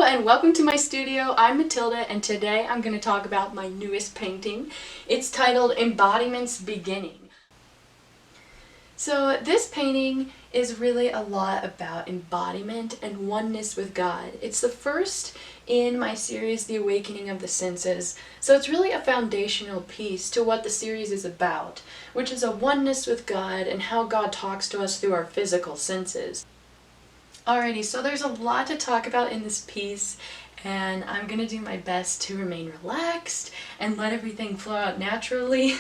and welcome to my studio. I'm Matilda and today I'm going to talk about my newest painting. It's titled Embodiment's Beginning. So this painting is really a lot about embodiment and oneness with God. It's the first in my series, The Awakening of the Senses, so it's really a foundational piece to what the series is about, which is a oneness with God and how God talks to us through our physical senses. Alrighty, so there's a lot to talk about in this piece, and I'm going to do my best to remain relaxed and let everything flow out naturally.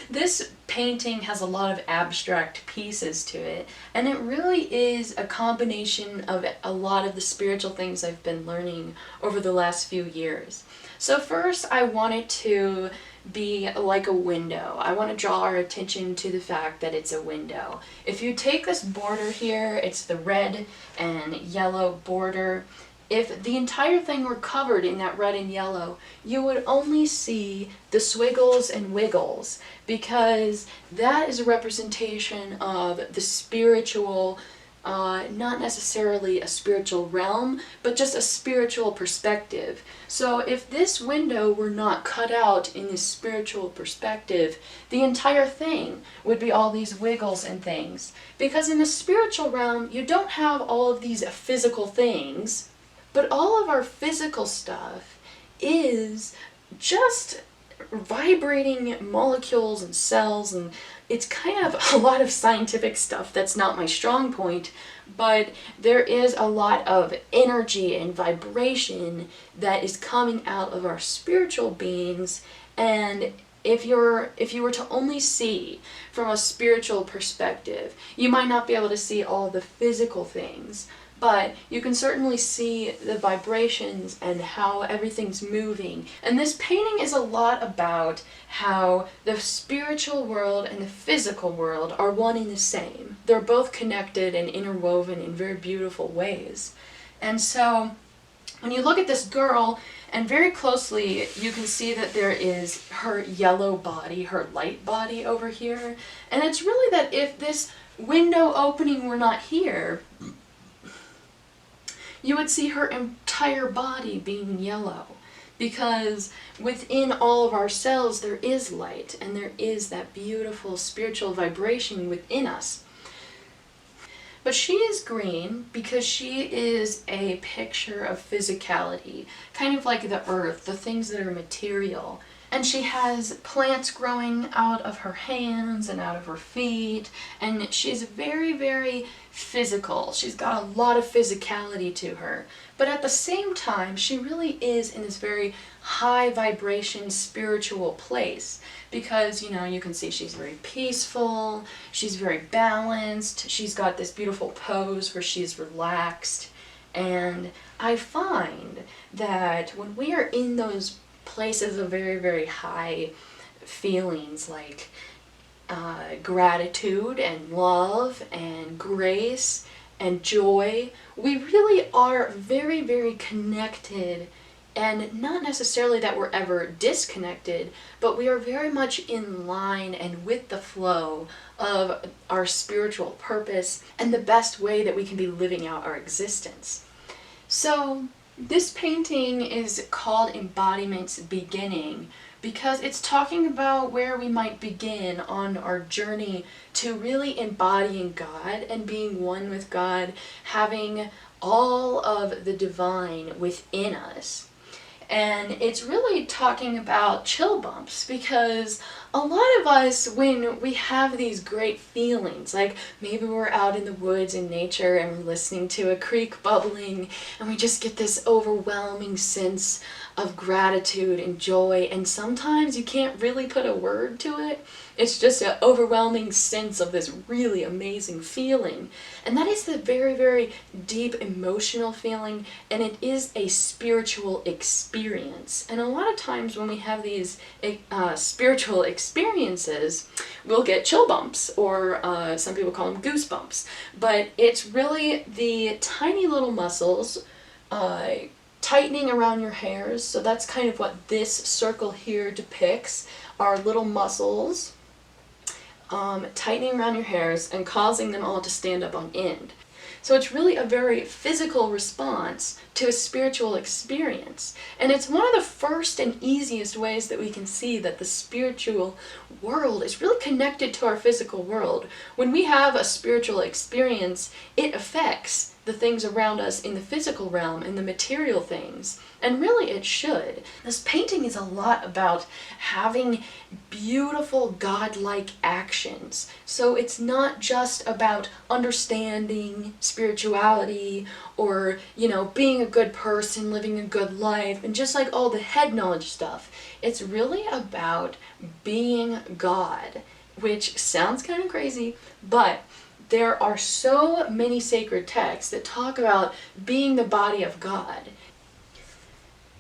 This painting has a lot of abstract pieces to it, and it really is a combination of a lot of the spiritual things I've been learning over the last few years. So first, I wanted to be like a window. I want to draw our attention to the fact that it's a window. If you take this border here, it's the red and yellow border. If the entire thing were covered in that red and yellow, you would only see the swiggles and wiggles, because that is a representation of the spiritual, not necessarily a spiritual realm, but just a spiritual perspective. So if this window were not cut out in this spiritual perspective, the entire thing would be all these wiggles and things. Because in the spiritual realm, you don't have all of these physical things, but all of our physical stuff is just vibrating molecules and cells, and it's kind of a lot of scientific stuff that's not my strong point, but there is a lot of energy and vibration that is coming out of our spiritual beings. And if you were to only see from a spiritual perspective, you might not be able to see all of the physical things, but you can certainly see the vibrations and how everything's moving. And this painting is a lot about how the spiritual world and the physical world are one and the same. They're both connected and interwoven in very beautiful ways. And so when you look at this girl, and very closely you can see that there is her yellow body, her light body over here. And it's really that if this window opening were not here, you would see her entire body being yellow, because within all of our cells there is light and there is that beautiful spiritual vibration within us. But she is green because she is a picture of physicality, kind of like the earth, the things that are material. And she has plants growing out of her hands and out of her feet, and she's very, very physical. She's got a lot of physicality to her. But at the same time, she really is in this very high vibration spiritual place, because, you know, you can see she's very peaceful, she's very balanced, she's got this beautiful pose where she's relaxed. And I find that when we are in those places of very, very high feelings like gratitude and love and grace and joy, we really are very, very connected. And not necessarily that we're ever disconnected, but we are very much in line and with the flow of our spiritual purpose and the best way that we can be living out our existence. So this painting is called Embodiment's Beginning because it's talking about where we might begin on our journey to really embodying God and being one with God, having all of the divine within us. And it's really talking about chill bumps, because a lot of us, when we have these great feelings, like maybe we're out in the woods in nature and we're listening to a creek bubbling and we just get this overwhelming sense of gratitude and joy, and sometimes you can't really put a word to it. It's just an overwhelming sense of this really amazing feeling. And that is the very, very deep emotional feeling, and it is a spiritual experience. And a lot of times when we have these spiritual experiences, we'll get chill bumps, or some people call them goosebumps. But it's really the tiny little muscles tightening around your hairs. So that's kind of what this circle here depicts, are little muscles tightening around your hairs and causing them all to stand up on end. So it's really a very physical response to a spiritual experience. And it's one of the first and easiest ways that we can see that the spiritual world is really connected to our physical world. When we have a spiritual experience, it affects the things around us in the physical realm, in the material things. And really it should. This painting is a lot about having beautiful godlike actions. So it's not just about understanding spirituality or, being a good person, living a good life, and just like all the head knowledge stuff. It's really about being God, which sounds kind of crazy, but there are so many sacred texts that talk about being the body of God.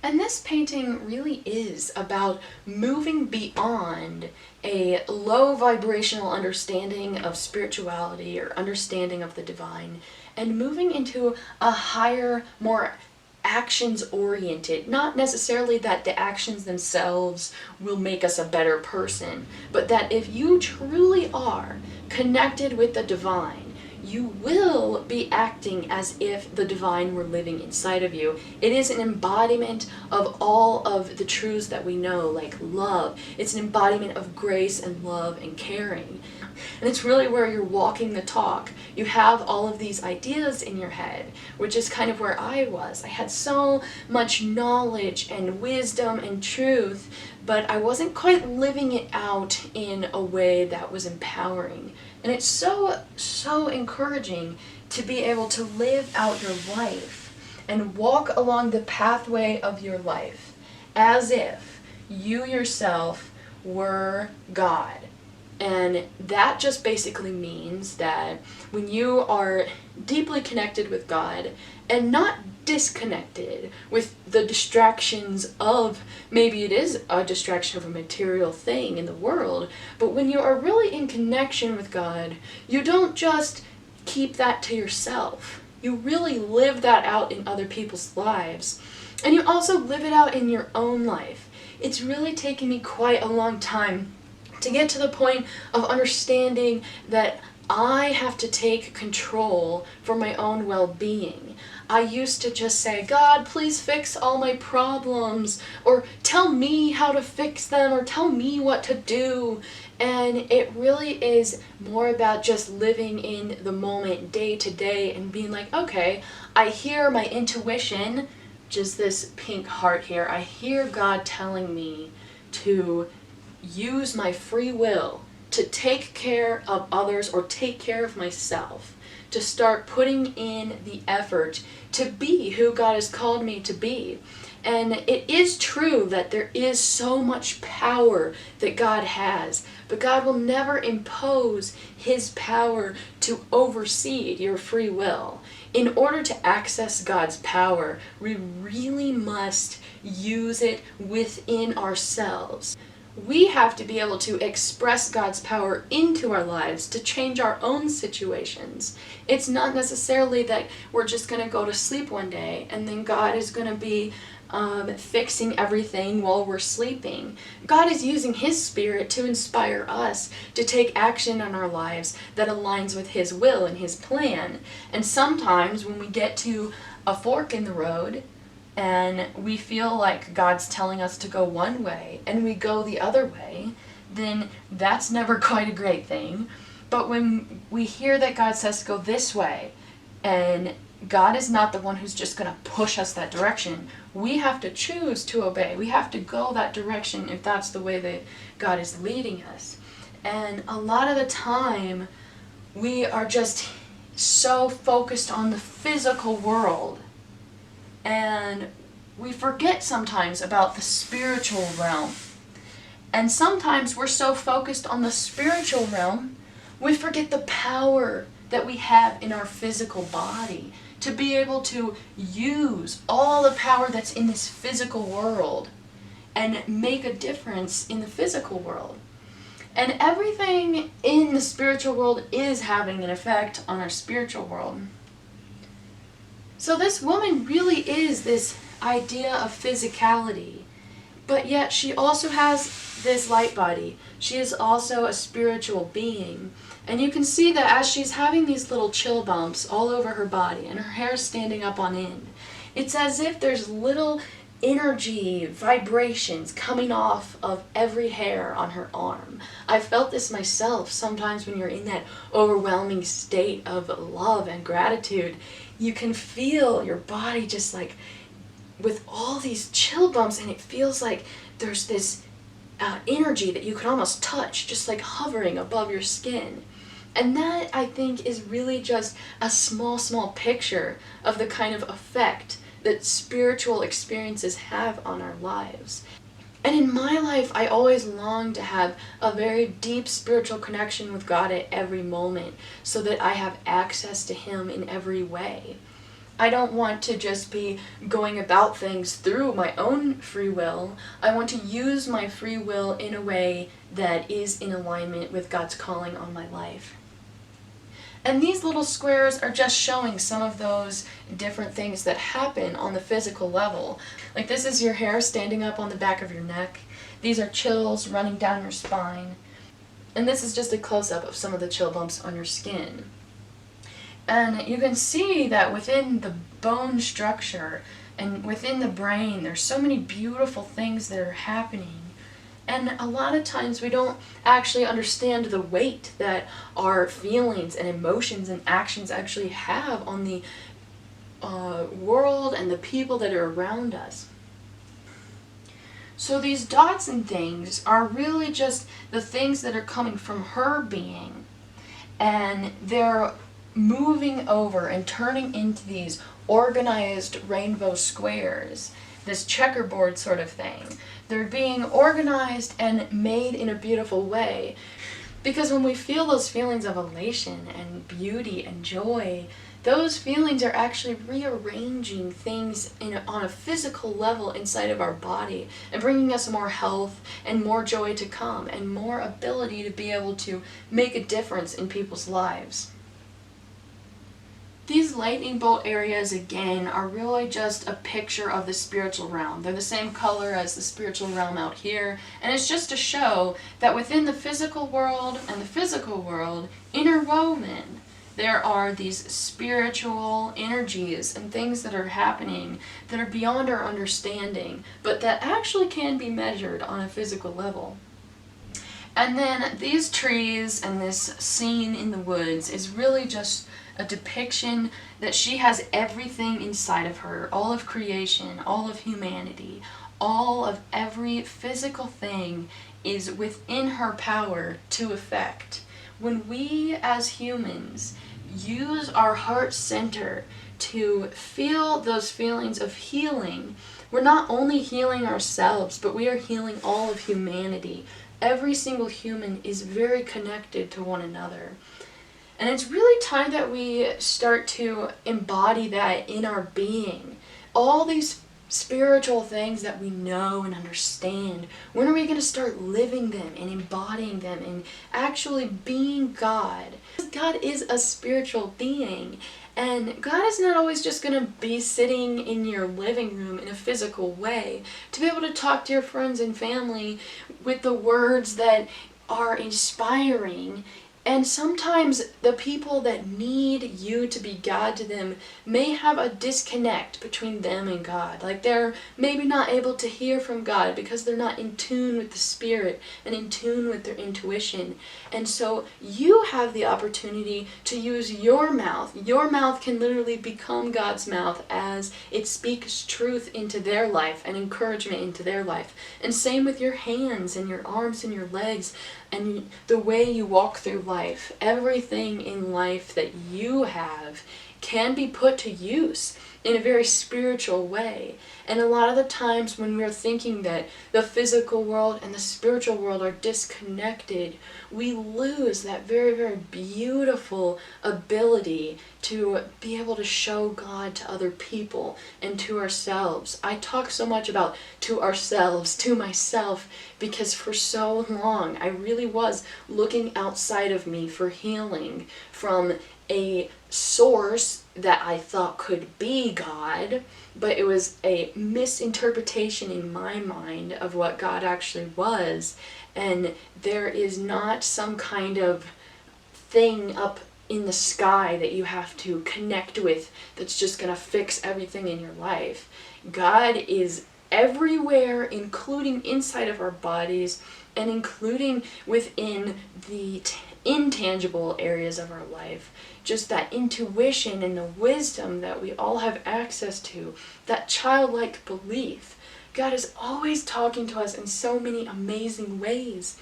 And this painting really is about moving beyond a low vibrational understanding of spirituality or understanding of the divine and moving into a higher, more actions oriented. Not necessarily that the actions themselves will make us a better person, but that if you truly are connected with the divine, you will be acting as if the divine were living inside of you. It is an embodiment of all of the truths that we know, like love. It's an embodiment of grace and love and caring. And it's really where you're walking the talk. You have all of these ideas in your head, which is kind of where I was. I had so much knowledge and wisdom and truth, but I wasn't quite living it out in a way that was empowering. And it's so encouraging to be able to live out your life and walk along the pathway of your life as if you yourself were God. And that just basically means that when you are deeply connected with God and not disconnected with the distractions of, maybe it is a distraction of a material thing in the world, but when you are really in connection with God, you don't just keep that to yourself. You really live that out in other people's lives. And you also live it out in your own life. It's really taken me quite a long time to get to the point of understanding that I have to take control for my own well-being. I used to just say, God, please fix all my problems, or tell me how to fix them, or tell me what to do. And it really is more about just living in the moment day to day and being like, okay, I hear my intuition, just this pink heart here. I hear God telling me to use my free will to take care of others or take care of myself, to start putting in the effort to be who God has called me to be. And it is true that there is so much power that God has, but God will never impose His power to oversee your free will. In order to access God's power, we really must use it within ourselves. We have to be able to express God's power into our lives to change our own situations. It's not necessarily that we're just going to go to sleep one day and then God is going to be fixing everything while we're sleeping. God is using His Spirit to inspire us to take action in our lives that aligns with His will and His plan. And sometimes when we get to a fork in the road, and we feel like God's telling us to go one way and we go the other way, then that's never quite a great thing. But when we hear that God says to go this way, and God is not the one who's just going to push us that direction, we have to choose to obey. We have to go that direction if that's the way that God is leading us. And a lot of the time, we are just so focused on the physical world, and we forget sometimes about the spiritual realm. And sometimes we're so focused on the spiritual realm, we forget the power that we have in our physical body to be able to use all the power that's in this physical world and make a difference in the physical world. And everything in the spiritual world is having an effect on our spiritual world. So this woman really is this idea of physicality, but yet she also has this light body. She is also a spiritual being. And you can see that as she's having these little chill bumps all over her body and her hair standing up on end, it's as if there's little energy, vibrations coming off of every hair on her arm. I felt this myself sometimes when you're in that overwhelming state of love and gratitude. You can feel your body just like with all these chill bumps, and it feels like there's this energy that you can almost touch, just like hovering above your skin. And that, I think, is really just a small picture of the kind of effect that spiritual experiences have on our lives. And in my life, I always long to have a very deep spiritual connection with God at every moment, so that I have access to Him in every way. I don't want to just be going about things through my own free will. I want to use my free will in a way that is in alignment with God's calling on my life. And these little squares are just showing some of those different things that happen on the physical level. Like, this is your hair standing up on the back of your neck. These are chills running down your spine. And this is just a close-up of some of the chill bumps on your skin. And you can see that within the bone structure and within the brain, there's so many beautiful things that are happening. And a lot of times we don't actually understand the weight that our feelings and emotions and actions actually have on the world and the people that are around us. So these dots and things are really just the things that are coming from her being. And they're moving over and turning into these organized rainbow squares, this checkerboard sort of thing. They're being organized and made in a beautiful way, because when we feel those feelings of elation and beauty and joy, those feelings are actually rearranging things on a physical level inside of our body and bringing us more health and more joy to come and more ability to be able to make a difference in people's lives. These lightning bolt areas, again, are really just a picture of the spiritual realm. They're the same color as the spiritual realm out here, and it's just to show that within the physical world and the physical world, interwoven, there are these spiritual energies and things that are happening that are beyond our understanding, but that actually can be measured on a physical level. And then these trees and this scene in the woods is really just a depiction that she has everything inside of her, all of creation, all of humanity, all of every physical thing is within her power to affect. When we as humans use our heart center to feel those feelings of healing, we're not only healing ourselves, but we are healing all of humanity. Every single human is very connected to one another. And it's really time that we start to embody that in our being. All these spiritual things that we know and understand, when are we going to start living them and embodying them and actually being God? God is a spiritual being, and God is not always just going to be sitting in your living room in a physical way. To be able to talk to your friends and family with the words that are inspiring. And sometimes the people that need you to be God to them may have a disconnect between them and God. Like, they're maybe not able to hear from God because they're not in tune with the Spirit and in tune with their intuition. And so you have the opportunity to use your mouth. Your mouth can literally become God's mouth as it speaks truth into their life and encouragement into their life. And same with your hands and your arms and your legs and the way you walk through life. Everything in life that you have can be put to use in a very spiritual way. And a lot of the times when we're thinking that the physical world and the spiritual world are disconnected, we lose that very, very beautiful ability to be able to show God to other people and to ourselves. I talk so much about to ourselves, to myself, because for so long I really was looking outside of me for healing from a source that I thought could be God, but it was a misinterpretation in my mind of what God actually was. And there is not some kind of thing up in the sky that you have to connect with that's just going to fix everything in your life. God is everywhere, including inside of our bodies and including within the intangible areas of our life. Just that intuition and the wisdom that we all have access to, that childlike belief. God is always talking to us in so many amazing ways.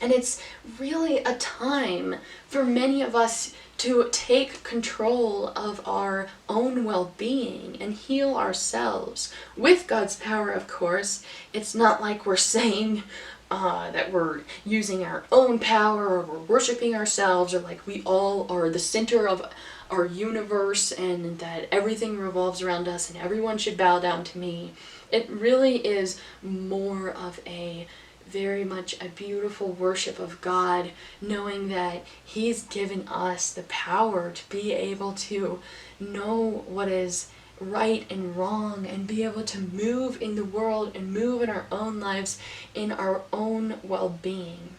And it's really a time for many of us to take control of our own well-being and heal ourselves. With God's power, of course. It's not like we're saying that we're using our own power or we're worshiping ourselves, or like we all are the center of our universe and that everything revolves around us and everyone should bow down to me. It really is more of a very much a beautiful worship of God, knowing that He's given us the power to be able to know what is right and wrong and be able to move in the world and move in our own lives in our own well-being.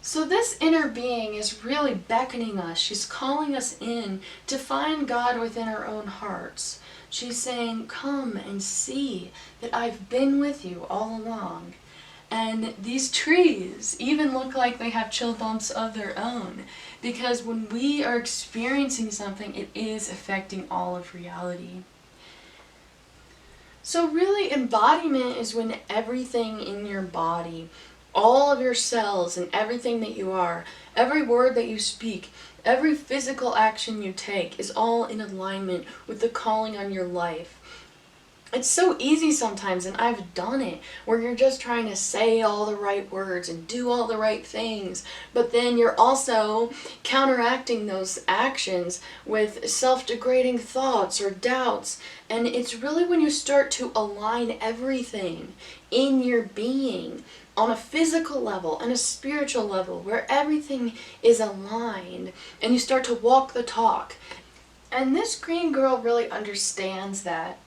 So this inner being is really beckoning us. She's calling us in to find God within our own hearts. She's saying, come and see that I've been with you all along. And these trees even look like they have chill bumps of their own, because when we are experiencing something, it is affecting all of reality. So really, embodiment is when everything in your body, all of your cells and everything that you are, every word that you speak, every physical action you take is all in alignment with the calling on your life. It's so easy sometimes, and I've done it, where you're just trying to say all the right words and do all the right things, but then you're also counteracting those actions with self-degrading thoughts or doubts. And it's really when you start to align everything in your being on a physical level and a spiritual level, where everything is aligned and you start to walk the talk. And this green girl really understands that.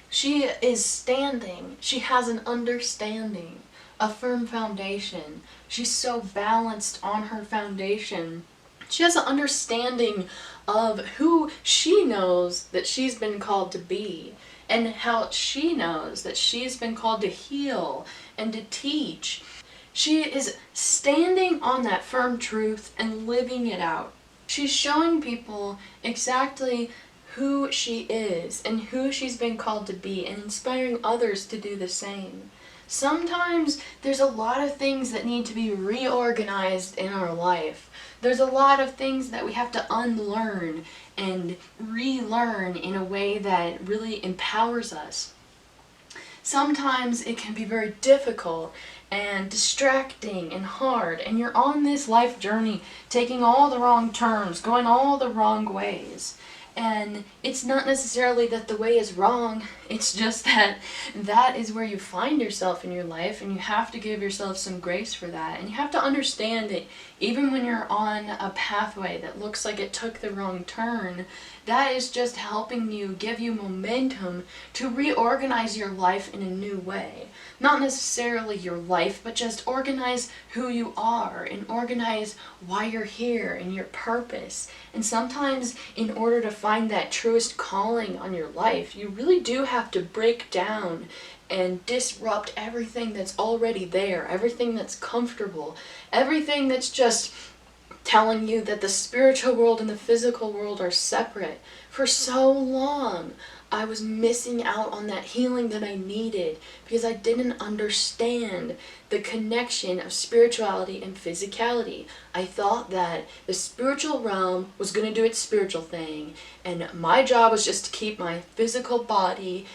She is standing, she has an understanding, a firm foundation. She's so balanced on her foundation. She has an understanding of who she knows that she's been called to be, and how she knows that she's been called to heal and to teach. She is standing on that firm truth and living it out. She's showing people exactly who she is and who she's been called to be, and inspiring others to do the same. Sometimes there's a lot of things that need to be reorganized in our life. There's a lot of things that we have to unlearn and relearn in a way that really empowers us. Sometimes it can be very difficult and distracting and hard, and you're on this life journey taking all the wrong turns, going all the wrong ways. And it's not necessarily that the way is wrong, it's just that that is where you find yourself in your life, and you have to give yourself some grace for that. And you have to understand that even when you're on a pathway that looks like it took the wrong turn, that is just helping you, give you momentum to reorganize your life in a new way. Not necessarily your life, but just organize who you are and organize why you're here and your purpose. And sometimes in order to find that truest calling on your life, you really do have to break down and disrupt everything that's already there, everything that's comfortable, everything that's just telling you that the spiritual world and the physical world are separate. For so long, I was missing out on that healing that I needed because I didn't understand the connection of spirituality and physicality. I thought that the spiritual realm was going to do its spiritual thing, and my job was just to keep my physical body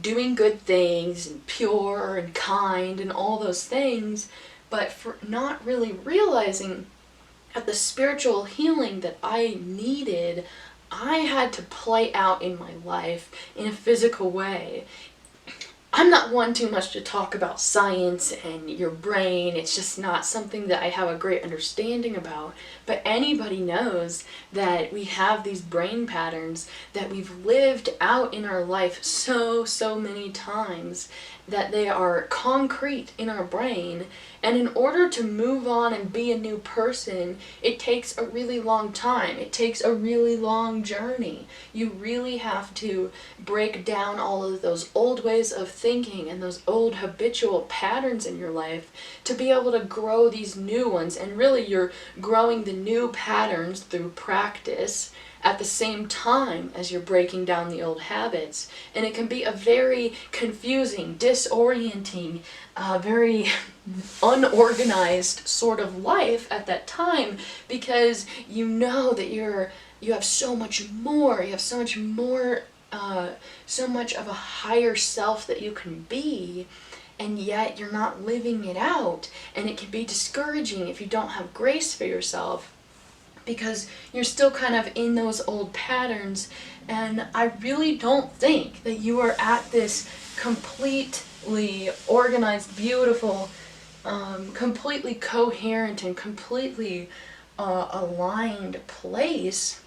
doing good things and pure and kind and all those things, but for not really realizing that the spiritual healing that I needed, I had to play out in my life in a physical way. I'm not one too much to talk about science and your brain. It's just not something that I have a great understanding about. but anybody knows that we have these brain patterns that we've lived out in our life so many times that they are concrete in our brain. And in order to move on and be a new person, it takes a really long time. It takes a really long journey. You really have to break down all of those old ways of thinking and those old habitual patterns in your life to be able to grow these new ones. And really, you're growing the new patterns through practice at the same time as you're breaking down the old habits. And it can be a very confusing, disorienting, very unorganized sort of life at that time, because you know that you have so much more, so much of a higher self that you can be, and yet you're not living it out. And it can be discouraging if you don't have grace for yourself, because you're still kind of in those old patterns. And I really don't think that you are at this completely organized, beautiful, completely coherent and completely aligned place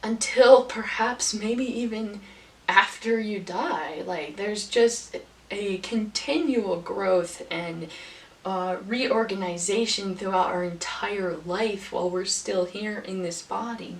until perhaps maybe even after you die. Like, there's just a continual growth and reorganization throughout our entire life while we're still here in this body.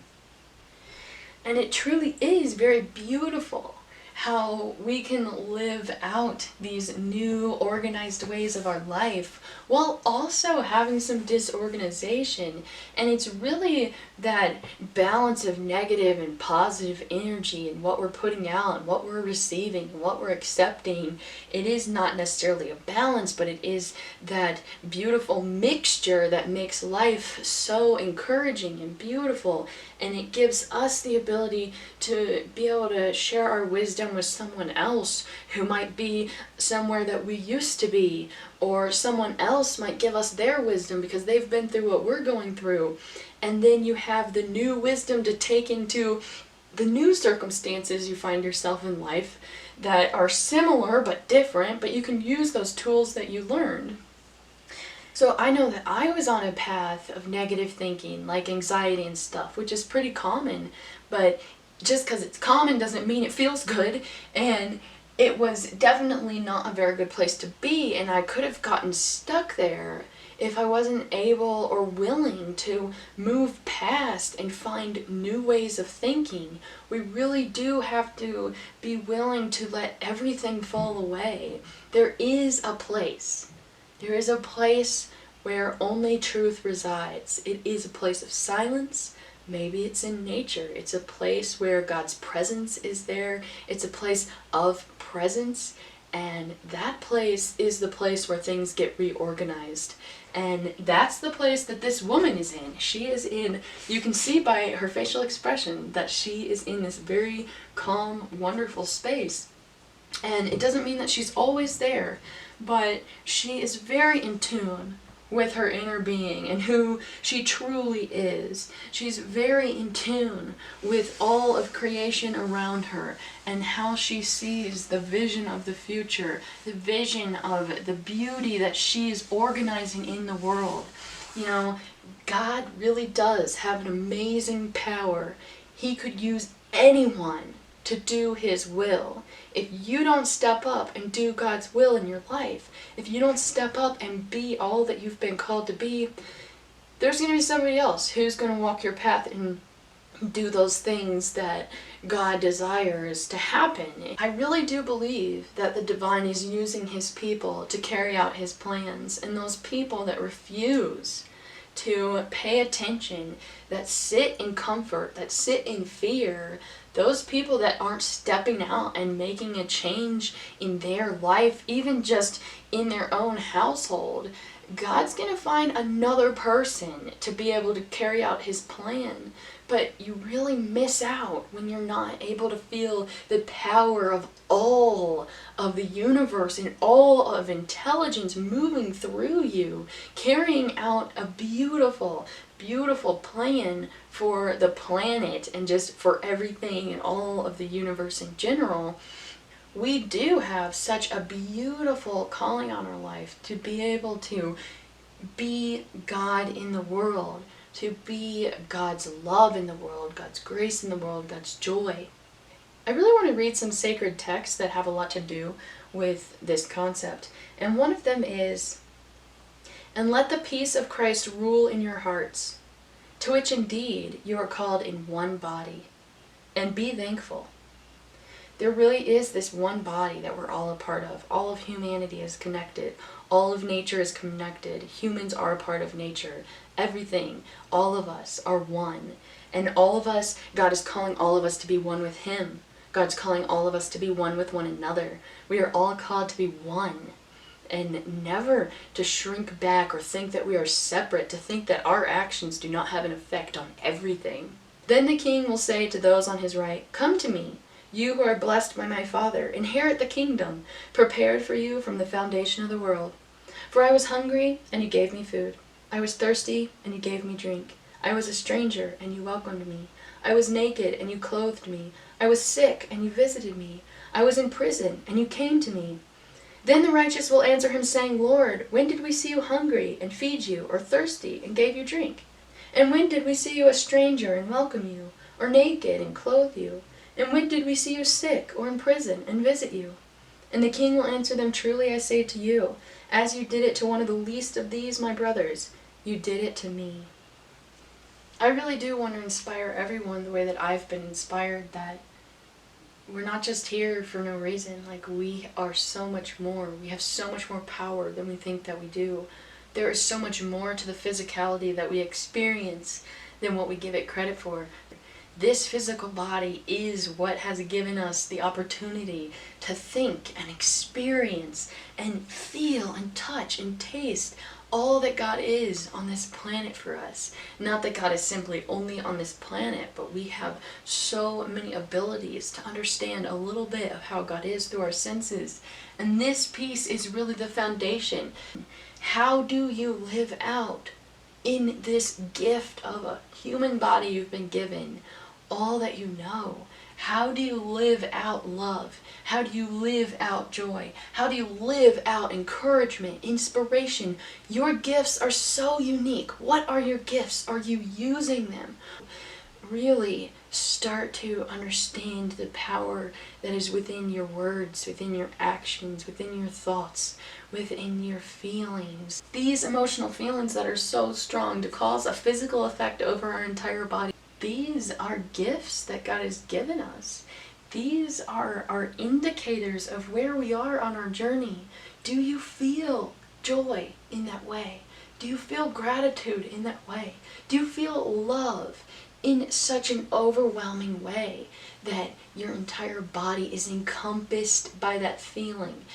And it truly is very beautiful how we can live out these new organized ways of our life while also having some disorganization. And it's really that balance of negative and positive energy and what we're putting out and what we're receiving and what we're accepting. It is not necessarily a balance, but it is that beautiful mixture that makes life so encouraging and beautiful. And it gives us the ability to be able to share our wisdom with someone else who might be somewhere that we used to be, or someone else might give us their wisdom because they've been through what we're going through. And then you have the new wisdom to take into the new circumstances you find yourself in life that are similar but different, but you can use those tools that you learned. So I know that I was on a path of negative thinking, like anxiety and stuff, which is pretty common, but just because it's common doesn't mean it feels good. And it was definitely not a very good place to be, and I could have gotten stuck there if I wasn't able or willing to move past and find new ways of thinking. We really do have to be willing to let everything fall away. There is a place. There is a place where only truth resides. It is a place of silence. Maybe it's in nature. It's a place where God's presence is there. It's a place of presence. And that place is the place where things get reorganized. And that's the place that this woman is in. She is in, you can see by her facial expression that she is in this very calm, wonderful space. And it doesn't mean that she's always there, but she is very in tune with her inner being and who she truly is. She's very in tune with all of creation around her and how she sees the vision of the future, the vision of the beauty that she is organizing in the world. You know, God really does have an amazing power. He could use anyone to do His will. If you don't step up and do God's will in your life, if you don't step up and be all that you've been called to be, there's going to be somebody else who's going to walk your path and do those things that God desires to happen. I really do believe that the divine is using His people to carry out His plans, and those people that refuse to pay attention, that sit in comfort, that sit in fear, those people that aren't stepping out and making a change in their life, even just in their own household, God's going to find another person to be able to carry out His plan. But you really miss out when you're not able to feel the power of all of the universe and all of intelligence moving through you, carrying out a beautiful, beautiful plan for the planet and just for everything and all of the universe in general. We do have such a beautiful calling on our life to be able to be God in the world, to be God's love in the world, God's grace in the world, God's joy. I really want to read some sacred texts that have a lot to do with this concept. And one of them is, "And let the peace of Christ rule in your hearts, to which indeed you are called in one body, and be thankful." There really is this one body that we're all a part of. All of humanity is connected. All of nature is connected. Humans are a part of nature. Everything, all of us are one. And all of us, God is calling all of us to be one with Him. God's calling all of us to be one with one another. We are all called to be one. And never to shrink back or think that we are separate, to think that our actions do not have an effect on everything. Then the King will say to those on His right, "Come to me, you who are blessed by my Father, inherit the kingdom, prepared for you from the foundation of the world. For I was hungry, and you gave me food. I was thirsty, and you gave me drink. I was a stranger, and you welcomed me. I was naked, and you clothed me. I was sick, and you visited me. I was in prison, and you came to me." Then the righteous will answer Him, saying, "Lord, when did we see you hungry, and feed you, or thirsty, and gave you drink? And when did we see you a stranger, and welcome you, or naked, and clothe you? And when did we see you sick, or in prison, and visit you?" And the King will answer them, "Truly I say to you, as you did it to one of the least of these my brothers, you did it to me." I really do want to inspire everyone the way that I've been inspired, that we're not just here for no reason. Like, we are so much more. We have so much more power than we think that we do. There is so much more to the physicality that we experience than what we give it credit for. This physical body is what has given us the opportunity to think and experience and feel and touch and taste all that God is on this planet for us. Not that God is simply only on this planet, but we have so many abilities to understand a little bit of how God is through our senses. And this piece is really the foundation. How do you live out in this gift of a human body you've been given all that you know? How do you live out love? How do you live out joy? How do you live out encouragement, inspiration? Your gifts are so unique. What are your gifts? Are you using them? Really start to understand the power that is within your words, within your actions, within your thoughts, within your feelings. These emotional feelings that are so strong to cause a physical effect over our entire body. These are gifts that God has given us. These are our indicators of where we are on our journey. Do you feel joy in that way? Do you feel gratitude in that way? Do you feel love in such an overwhelming way that your entire body is encompassed by that feeling?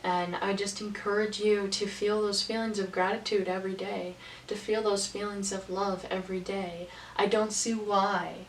And I just encourage you to feel those feelings of gratitude every day, to feel those feelings of love every day. I don't see why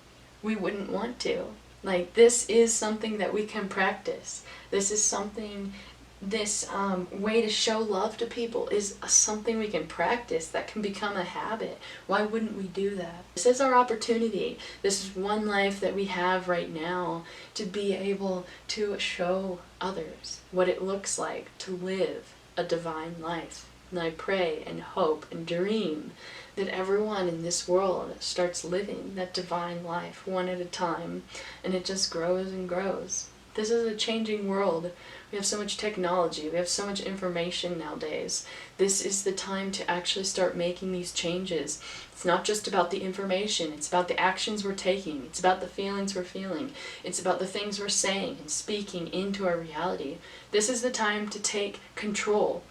we wouldn't want to. Like, this is something that we can practice. This is something, this way to show love to people is something we can practice that can become a habit. Why wouldn't we do that? This is our opportunity. This is one life that we have right now to be able to show others what it looks like to live a divine life. And I pray and hope and dream that everyone in this world starts living that divine life one at a time, and it just grows and grows. This is a changing world. We have so much technology. We have so much information nowadays. This is the time to actually start making these changes. It's not just about the information. It's about the actions we're taking. It's about the feelings we're feeling. It's about the things we're saying and speaking into our reality. This is the time to take control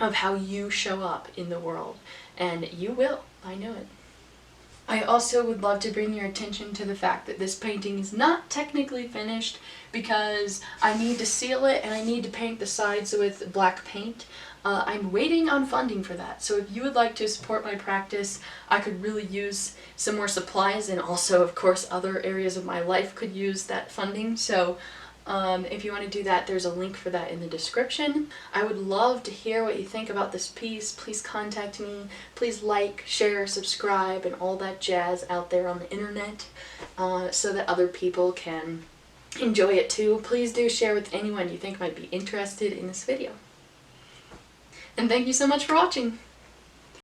of how you show up in the world. And you will. I know it. I also would love to bring your attention to the fact that this painting is not technically finished because I need to seal it and I need to paint the sides with black paint. I'm waiting on funding for that, so if you would like to support my practice, I could really use some more supplies, and also, of course, other areas of my life could use that funding, so if you want to do that, there's a link for that in the description. I would love to hear what you think about this piece. Please contact me. Please like, share, subscribe, and all that jazz out there on the internet so that other people can enjoy it too. Please do share with anyone you think might be interested in this video. And thank you so much for watching!